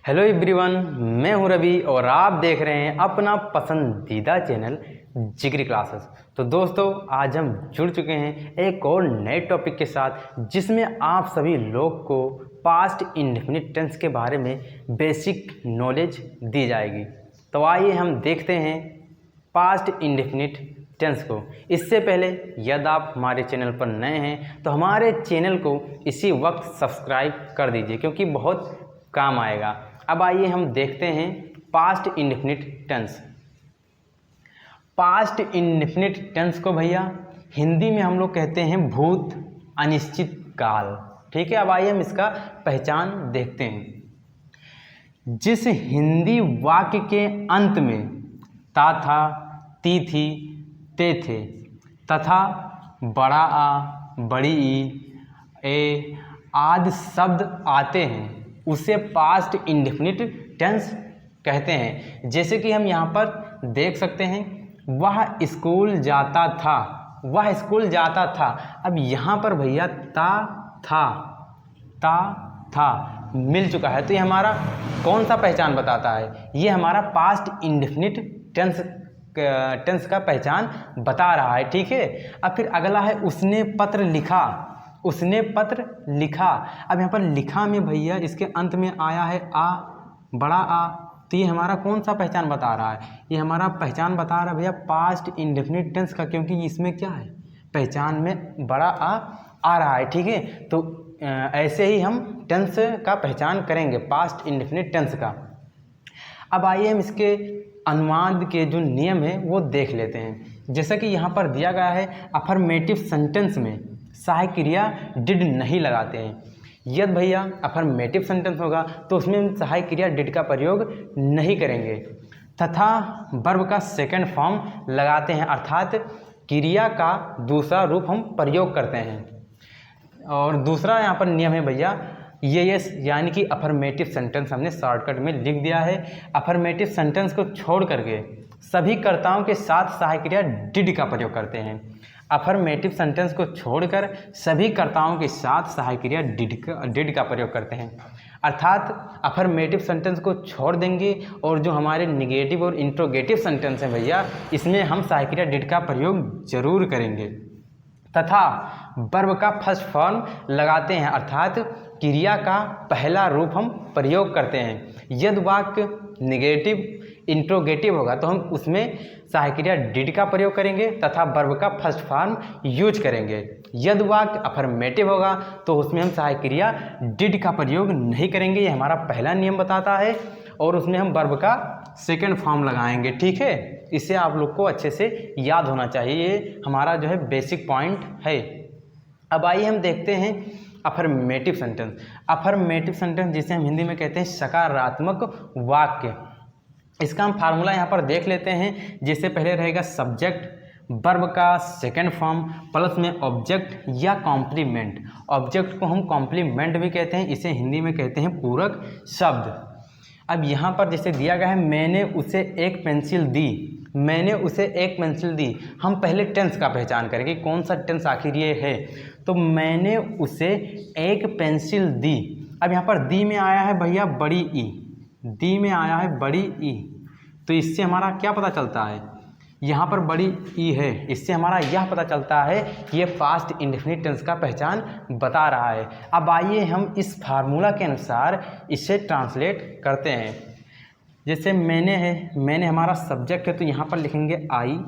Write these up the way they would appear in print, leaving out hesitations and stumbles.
Hello everyone, मैं हूं रवि और आप देख रहे हैं अपना पसंदीदा चैनल जिगरी क्लासेस। तो दोस्तों, आज हम जुड़ चुके हैं एक और नए टॉपिक के साथ जिसमें आप सभी लोग को पास्ट इंडेफिनिट टेंस के बारे में बेसिक नॉलेज दी जाएगी। तो आइए हम देखते हैं पास्ट इंडेफिनिट टेंस को। इससे पहले यदि आप हमारे चैनल पर नए हैं तो हमारे चैनल को इसी वक्त सब्सक्राइब कर दीजिए क्योंकि बहुत काम आएगा। अब आइए हम देखते हैं past indefinite tense. Past indefinite tense को भैया हिंदी में हम लोग कहते हैं भूत अनिश्चित काल। ठीक है, अब आइए हम इसका पहचान देखते हैं। जिस हिंदी वाक्य के अंत में ता था, ती थी, ते थे तथा बड़ा आ, बड़ी ई, ए आदि शब्द आते हैं उसे पास्ट इंडेफिनिट टेंस कहते हैं। जैसे कि हम यहाँ पर देख सकते हैं, वह स्कूल जाता था, वह स्कूल जाता था। अब यहाँ पर भैया ता था मिल चुका है, तो ये हमारा कौन सा पहचान बताता है? ये हमारा पास्ट इंडेफिनिट टेंस का पहचान बता रहा है। ठीक है, अब फिर अगला है उसने पत्र लिखा, उसने पत्र लिखा। अब यहाँ पर लिखा में भैया इसके अंत में आया है आ, बड़ा आ, तो ये हमारा कौन सा पहचान बता रहा है? ये हमारा पहचान बता रहा है भैया पास्ट इंडेफिनिट टेंस का, क्योंकि इसमें क्या है, पहचान में बड़ा आ रहा है। ठीक है, तो ऐसे ही हम टेंस का पहचान करेंगे पास्ट इंडेफिनिट टेंस का। अब आइए हम इसके अनुवाद के जो नियम है वो देख लेते हैं। जैसा कि यहाँ पर दिया गया है, अफर्मेटिव सेंटेंस में सहायक क्रिया डिड नहीं लगाते हैं। यदि भैया अफर्मेटिव सेंटेंस होगा तो उसमें हम सहायक क्रिया डिड का प्रयोग नहीं करेंगे तथा वर्ब का सेकंड फॉर्म लगाते हैं, अर्थात क्रिया का दूसरा रूप हम प्रयोग करते हैं। और दूसरा यहाँ पर नियम है भैया यस, यानी कि अफर्मेटिव सेंटेंस हमने शॉर्टकट में लिख दिया है। अफर्मेटिव सेंटेंस को छोड़ करके सभी कर्ताओं के साथ सहायक क्रिया डिड का प्रयोग करते हैं। अफर्मेटिव सेंटेंस को छोड़कर सभी कर्ताओं के साथ सहायक क्रिया डिड का प्रयोग करते हैं, अर्थात अफर्मेटिव सेंटेंस को छोड़ देंगे और जो हमारे निगेटिव और इंट्रोगेटिव सेंटेंस हैं भैया, इसमें हम सहायक क्रिया डिड का प्रयोग जरूर करेंगे तथा वर्ब का फर्स्ट फॉर्म लगाते हैं, अर्थात क्रिया का पहला रूप हम प्रयोग करते हैं। यदि वाक्य निगेटिव इंट्रोगेटिव होगा तो हम उसमें सहायक क्रिया डिड का प्रयोग करेंगे तथा वर्ब का फर्स्ट फॉर्म यूज करेंगे। यदि वाक्य अफर्मेटिव होगा तो उसमें हम सहायक क्रिया डिड का प्रयोग नहीं करेंगे। ये हमारा पहला नियम बताता है और उसमें हम वर्ब का सेकंड फॉर्म लगाएंगे। ठीक है, इसे आप लोग को अच्छे से याद होना चाहिए, ये हमारा जो है बेसिक पॉइंट है। अब आइए हम देखते हैं अफर्मेटिव सेंटेंस। अफर्मेटिव सेंटेंस जिसे हम हिंदी में कहते हैं सकारात्मक वाक्य। इसका हम फार्मूला यहाँ पर देख लेते हैं। जिससे पहले रहेगा सब्जेक्ट, वर्ब का सेकंड फॉर्म प्लस में ऑब्जेक्ट या कॉम्प्लीमेंट। ऑब्जेक्ट को हम कॉम्प्लीमेंट भी कहते हैं, इसे हिंदी में कहते हैं पूरक शब्द। अब यहाँ पर जैसे दिया गया है, मैंने उसे एक पेंसिल दी, मैंने उसे एक पेंसिल दी। हम पहले टेंस का पहचान करेंगे, कौन सा टेंस आखिर ये है। तो मैंने उसे एक पेंसिल दी। अब यहाँ पर दी में आया है भैया बड़ी ई, दी में आया है बड़ी ई, तो इससे हमारा क्या पता चलता है, यहाँ पर बड़ी ई है, इससे हमारा यह पता चलता है कि ये पास्ट इंडेफिनिट टेंस का पहचान बता रहा है। अब आइए हम इस फार्मूला के अनुसार इसे ट्रांसलेट करते हैं। जैसे मैंने है, मैंने हमारा सब्जेक्ट है तो यहाँ पर लिखेंगे आई।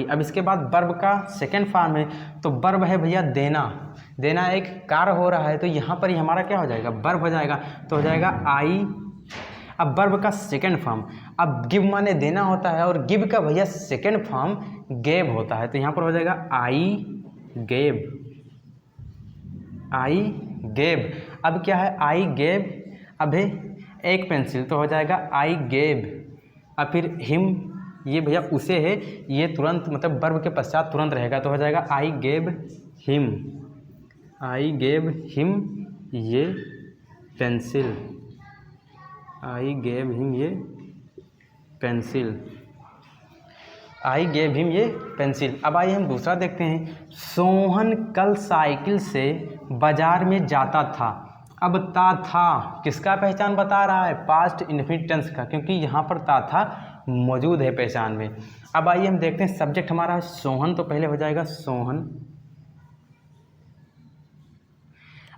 अब इसके बाद वर्ब का सेकंड फॉर्म है, तो वर्ब है भैया देना, देना एक कार्य हो रहा है तो यहाँ पर ही हमारा क्या हो जाएगा, वर्ब हो जाएगा, तो हो जाएगा आई। अब वर्ब का सेकंड फॉर्म, अब गिव माने देना होता है और गिव का भैया सेकंड फॉर्म गेव होता है, तो यहाँ पर हो जाएगा आई गेव, आई गेव। अब क्या है, आई गेव, अब है एक पेंसिल तो हो जाएगा आई गेव। अब फिर हिम, ये भैया उसे है, ये तुरंत मतलब वर्ब के पश्चात तुरंत रहेगा, तो हो जाएगा I gave him, I gave him ये पेंसिल, आई गेव हिम ये पेंसिल, आई गेव हिम ये पेंसिल। अब आइए हम दूसरा देखते हैं। सोहन कल साइकिल से बाजार में जाता था। अब ता था किसका पहचान बता रहा है, पास्ट इंडेफिनिट टेंस का, क्योंकि यहाँ पर ता था मौजूद है पहचान में। अब आइए हम देखते हैं सब्जेक्ट हमारा है सोहन, तो पहले हो जाएगा सोहन।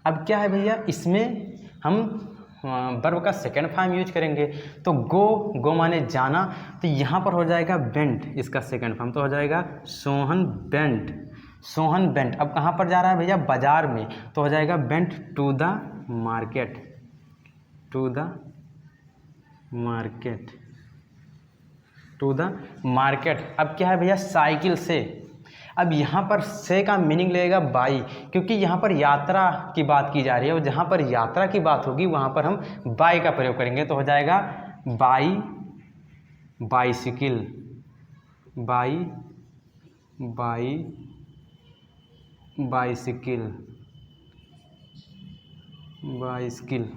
अब क्या है भैया, इसमें हम वर्ब का सेकेंड फॉर्म यूज करेंगे, तो गो माने जाना, तो यहाँ पर हो जाएगा वेंट, इसका सेकेंड फॉर्म तो हो जाएगा सोहन वेंट, सोहन वेंट। अब कहाँ पर जा रहा है भैया, बाजार में, तो हो जाएगा went to the market, to the market, to the market. अब क्या है भैया, साइकिल से। अब यहाँ पर से का मीनिंग लगेगा बाई, क्योंकि यहाँ पर यात्रा की बात की जा रही है, और जहाँ पर यात्रा की बात होगी वहाँ पर हम बाई का प्रयोग करेंगे, तो हो जाएगा by, bicycle, by, by, bicycle, bicycle.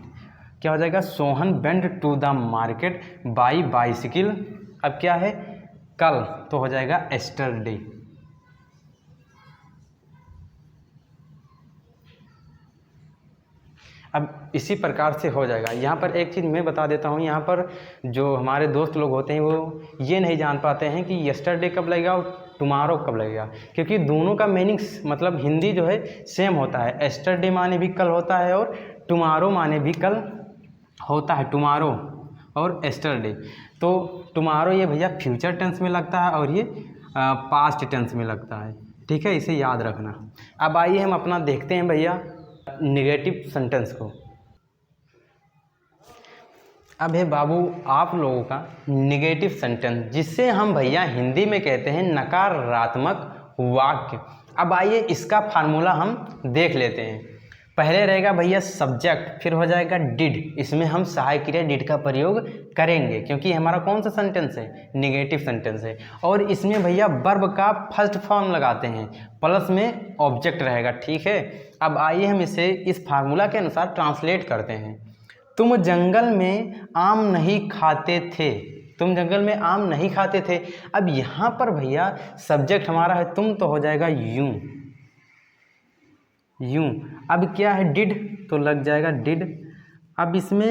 क्या हो जाएगा, Sohan went to the market by bicycle. अब क्या है, कल, तो हो जाएगा एस्टरडे। अब इसी प्रकार से हो जाएगा। यहाँ पर एक चीज़ मैं बता देता हूँ, यहाँ पर जो हमारे दोस्त लोग होते हैं वो ये नहीं जान पाते हैं कि यस्टरडे कब लगेगा और टुमारो कब लगेगा, क्योंकि दोनों का मीनिंग मतलब हिंदी जो है सेम होता है। एस्टरडे माने भी कल होता है और टुमारो माने भी कल होता है, टुमारो और एस्टरडे। तो टुमारो ये भैया फ्यूचर टेंस में लगता है और ये पास्ट टेंस में लगता है, ठीक है, इसे याद रखना। अब आइए हम अपना देखते हैं भैया निगेटिव सेंटेंस को। अब है बाबू आप लोगों का निगेटिव सेंटेंस, जिससे हम भैया हिंदी में कहते हैं नकारात्मक वाक्य। अब आइए इसका फार्मूला हम देख लेते हैं। पहले रहेगा भैया सब्जेक्ट, फिर हो जाएगा डिड, इसमें हम सहायक क्रिया डिड का प्रयोग करेंगे, क्योंकि हमारा कौन सा सेंटेंस है, निगेटिव सेंटेंस है। और इसमें भैया वर्ब का फर्स्ट फॉर्म लगाते हैं, प्लस में ऑब्जेक्ट रहेगा, ठीक है। अब आइए हम इसे इस फार्मूला के अनुसार ट्रांसलेट करते हैं। तुम जंगल में आम नहीं खाते थे, तुम जंगल में आम नहीं खाते थे। अब यहाँ पर भैया सब्जेक्ट हमारा है तुम, तो हो जाएगा यूं, यूं। अब क्या है डिड, तो लग जाएगा डिड। अब इसमें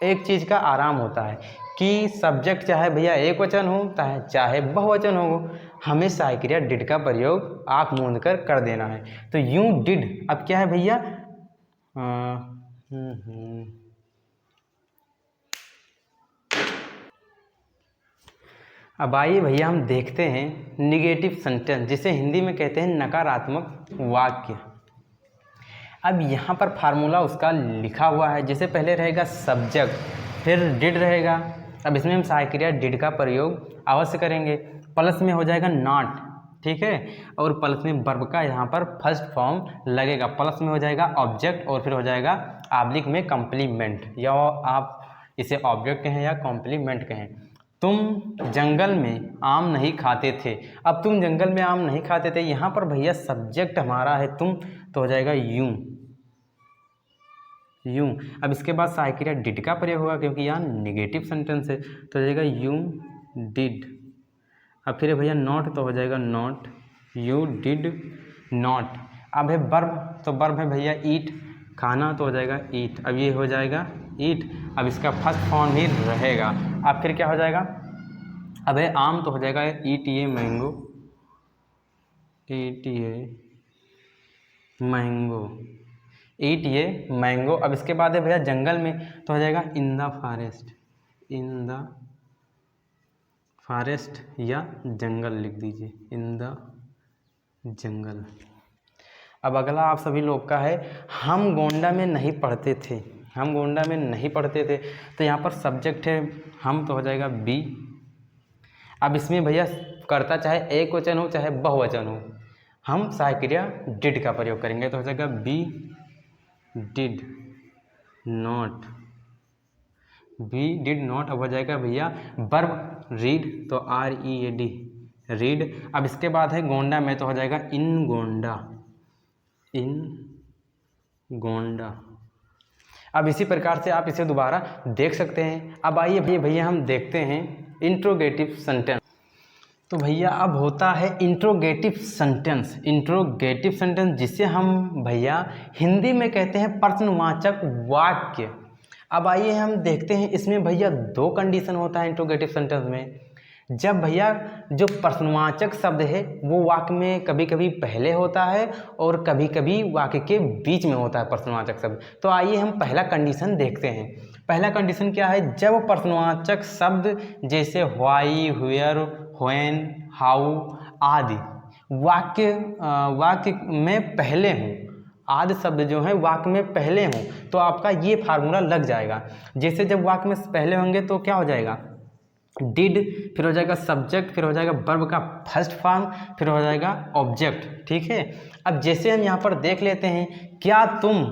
एक चीज़ का आराम होता है कि सब्जेक्ट चाहे भैया एक वचन हो चाहे बहुवचन हो, हमें सहायक क्रिया डिड का प्रयोग आँख मूंद कर कर देना है, तो यूं डिड। अब क्या है भैया अब आइए भैया हम देखते हैं निगेटिव सेंटेंस, जिसे हिंदी में कहते हैं नकारात्मक वाक्य। अब यहाँ पर फार्मूला उसका लिखा हुआ है, जैसे पहले रहेगा सब्जेक्ट, फिर डिड रहेगा। अब इसमें हम सहायक क्रिया डिड का प्रयोग अवश्य करेंगे, प्लस में हो जाएगा नॉट, ठीक है, और प्लस में वर्ब का यहाँ पर फर्स्ट फॉर्म लगेगा, प्लस में हो जाएगा ऑब्जेक्ट, और फिर हो जाएगा ऑब्लिक में कॉम्प्लीमेंट, या आप इसे ऑब्जेक्ट कहें या कॉम्प्लीमेंट कहें। तुम जंगल में आम नहीं खाते थे। अब तुम जंगल में आम नहीं खाते थे, यहाँ पर भैया सब्जेक्ट हमारा है तुम, तो हो जाएगा यूं, यूं। अब इसके बाद सहायक क्रिया डिड का प्रयोग होगा, क्योंकि यहाँ निगेटिव सेंटेंस है, तो हो जाएगा यूं डिड। अब फिर भैया नॉट, तो हो जाएगा नॉट, यू डिड नॉट। अब है वर्ब, तो वर्ब है भैया ईट, खाना, तो हो जाएगा ईट। अब ये हो जाएगा ईट, अब इसका फर्स्ट फॉर्म ही रहेगा। अब फिर क्या हो जाएगा, अब है आम, तो हो जाएगा ईट ये मैंगो, ईट ये मैंगो, ईट ये मैंगो। अब इसके बाद है भैया जंगल में, तो हो जाएगा in the forest, in the forest, या जंगल लिख दीजिए, इन द जंगल। अब अगला आप सभी लोग का है हम गोंडा में नहीं पढ़ते थे, हम गोंडा में नहीं पढ़ते थे, तो यहाँ पर सब्जेक्ट है हम, तो हो जाएगा बी। अब इसमें भैया करता चाहे एक वचन हो चाहे बहुवचन हो, हम सहायक क्रिया डिड का प्रयोग करेंगे, तो हो जाएगा be did not, be did not. अब हो जाएगा भैया वर्ब रीड, तो R E A D read. अब इसके बाद है गोंडा में, तो हो जाएगा इन गोंडा, इन गोंडा। अब इसी प्रकार से आप इसे दोबारा देख सकते हैं। अब आइए भैया हम देखते हैं इंट्रोगेटिव सेंटेंस। तो भैया अब होता है इंट्रोगेटिव सेंटेंस। इंट्रोगेटिव सेंटेंस जिसे हम भैया हिंदी में कहते हैं प्रश्नवाचक वाक्य। अब आइए हम देखते हैं इसमें भैया दो कंडीशन होता है इंट्रोगेटिव सेंटेंस में। जब भैया जो प्रश्नवाचक शब्द है वो वाक्य में कभी कभी पहले होता है और कभी कभी वाक्य के बीच में होता है प्रश्नवाचक शब्द। तो आइए हम पहला कंडीशन देखते हैं। पहला कंडीशन क्या है, जब प्रश्नवाचक शब्द जैसे व्हाई, वेयर, व्हेन, हाउ आदि वाक्य में पहले हों, आदि शब्द जो है वाक्य में पहले हों तो आपका ये फार्मूला लग जाएगा। जैसे जब वाक्य में पहले होंगे तो क्या हो जाएगा, डिड, फिर हो जाएगा सब्जेक्ट, फिर हो जाएगा वर्ब का फर्स्ट फॉर्म, फिर हो जाएगा ऑब्जेक्ट। ठीक है, अब जैसे हम यहाँ पर देख लेते हैं, क्या तुम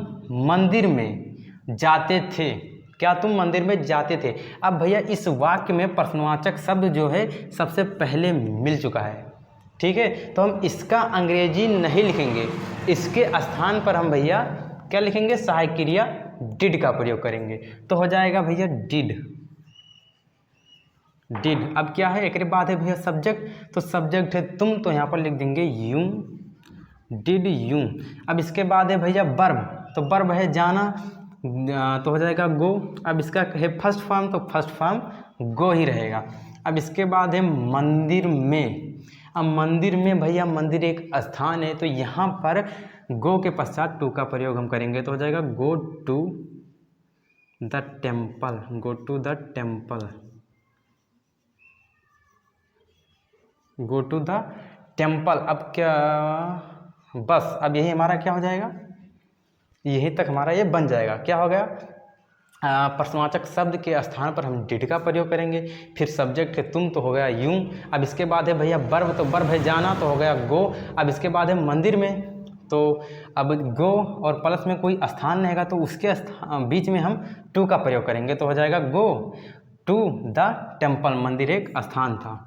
मंदिर में जाते थे, क्या तुम मंदिर में जाते थे। अब भैया इस वाक्य में प्रश्नवाचक शब्द जो है सबसे पहले मिल चुका है। ठीक है, तो हम इसका अंग्रेजी नहीं लिखेंगे, इसके स्थान पर हम भैया क्या लिखेंगे, सहायक क्रिया डिड का प्रयोग करेंगे। तो हो जाएगा भैया डिड। डिड अब क्या है, एक बाद है भैया सब्जेक्ट, तो सब्जेक्ट है तुम, तो यहाँ पर लिख देंगे यू, डिड यू। अब इसके बाद है भैया वर्ब, तो वर्ब है जाना, तो हो जाएगा गो। अब इसका है फर्स्ट फॉर्म, तो फर्स्ट फॉर्म गो ही रहेगा। अब इसके बाद है मंदिर में। अब मंदिर में भैया मंदिर एक स्थान है, तो यहाँ पर गो के पश्चात टू का प्रयोग हम करेंगे, तो हो जाएगा go to the temple, go to the temple, go to the temple. अब क्या, बस अब यही हमारा क्या हो जाएगा, यहीं तक हमारा ये बन जाएगा। क्या हो गया, प्रश्नवाचक शब्द के स्थान पर हम डिड का प्रयोग करेंगे, फिर सब्जेक्ट है तुम, तो हो गया यूं। अब इसके बाद है भैया वर्ब, तो वर्ब है जाना, तो हो गया गो। अब इसके बाद है मंदिर में, तो अब गो और प्लस में कोई स्थान रहेगा तो उसके बीच में हम टू का प्रयोग करेंगे, तो हो जाएगा गो टू द टेम्पल, मंदिर एक स्थान था।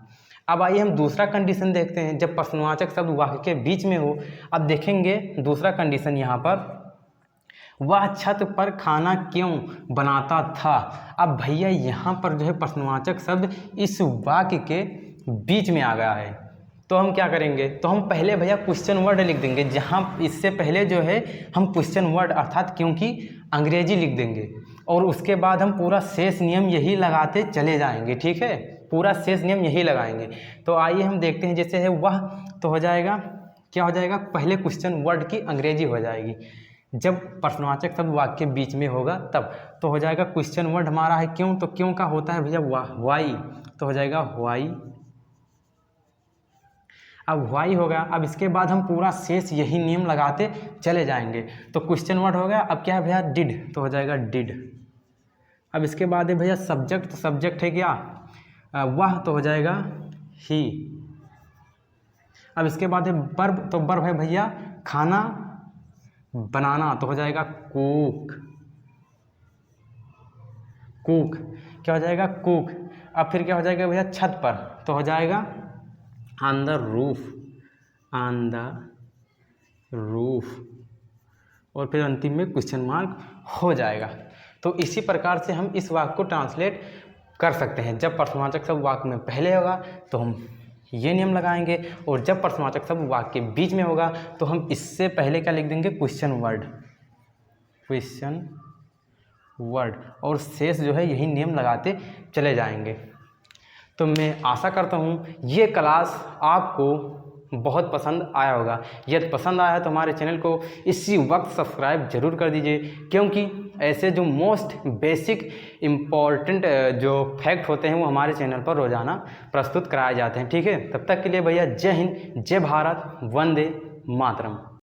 अब आइए हम दूसरा कंडीशन देखते हैं, जब प्रश्नवाचक शब्द वाक्य के बीच में हो। अब देखेंगे दूसरा कंडीशन यहाँ पर, वह छत पर खाना क्यों बनाता था। अब भैया यहाँ पर जो है प्रश्नवाचक शब्द इस वाक्य के बीच में आ गया है, तो हम क्या करेंगे, तो हम पहले भैया क्वेश्चन वर्ड लिख देंगे, जहाँ इससे पहले जो है हम क्वेश्चन वर्ड अर्थात क्योंकि अंग्रेजी लिख देंगे, और उसके बाद हम पूरा शेष नियम यही लगाते चले जाएंगे। ठीक है, पूरा शेष नियम यही लगाएंगे। तो आइए हम देखते हैं, जैसे है वह, तो हो जाएगा क्या हो जाएगा, पहले क्वेश्चन वर्ड की अंग्रेजी हो जाएगी जब प्रश्नवाचक शब्द वाक्य के बीच में होगा तब। तो हो जाएगा क्वेश्चन वर्ड हमारा है क्यों, तो क्यों का होता है भैया वाई, तो हो जाएगा वाई। अब वाई हो गया। अब इसके बाद हम पूरा शेष यही नियम लगाते चले जाएंगे। तो क्वेश्चन वर्ड हो गया। अब क्या है भैया डिड, तो हो जाएगा डिड। अब इसके बाद है भैया सब्जेक्ट, तो सब्जेक्ट है क्या वह, तो हो जाएगा ही। अब इसके बाद है वर्ब, तो वर्ब है भैया खाना बनाना, तो हो जाएगा कुक, कुक। क्या हो जाएगा कुक। अब फिर क्या हो जाएगा भैया छत पर, तो हो जाएगा on the roof, on the roof. और फिर अंतिम में क्वेश्चन मार्क हो जाएगा। तो इसी प्रकार से हम इस वाक्य को ट्रांसलेट कर सकते हैं। जब प्रश्नवाचक शब्द वाक्य में पहले होगा तो हम ये नियम लगाएंगे, और जब प्रश्नवाचक शब्द वाक्य के बीच में होगा तो हम इससे पहले क्या लिख देंगे, क्वेश्चन वर्ड, क्वेश्चन वर्ड, और शेष जो है यही नियम लगाते चले जाएंगे। तो मैं आशा करता हूँ ये क्लास आपको बहुत पसंद आया होगा। यदि पसंद आया है तो हमारे चैनल को इसी वक्त सब्सक्राइब जरूर कर दीजिए, क्योंकि ऐसे जो मोस्ट बेसिक इम्पॉर्टेंट जो फैक्ट होते हैं वो हमारे चैनल पर रोज़ाना प्रस्तुत कराए जाते हैं। ठीक है, तब तक के लिए भैया जय हिंद, जय भारत, वंदे मातरम।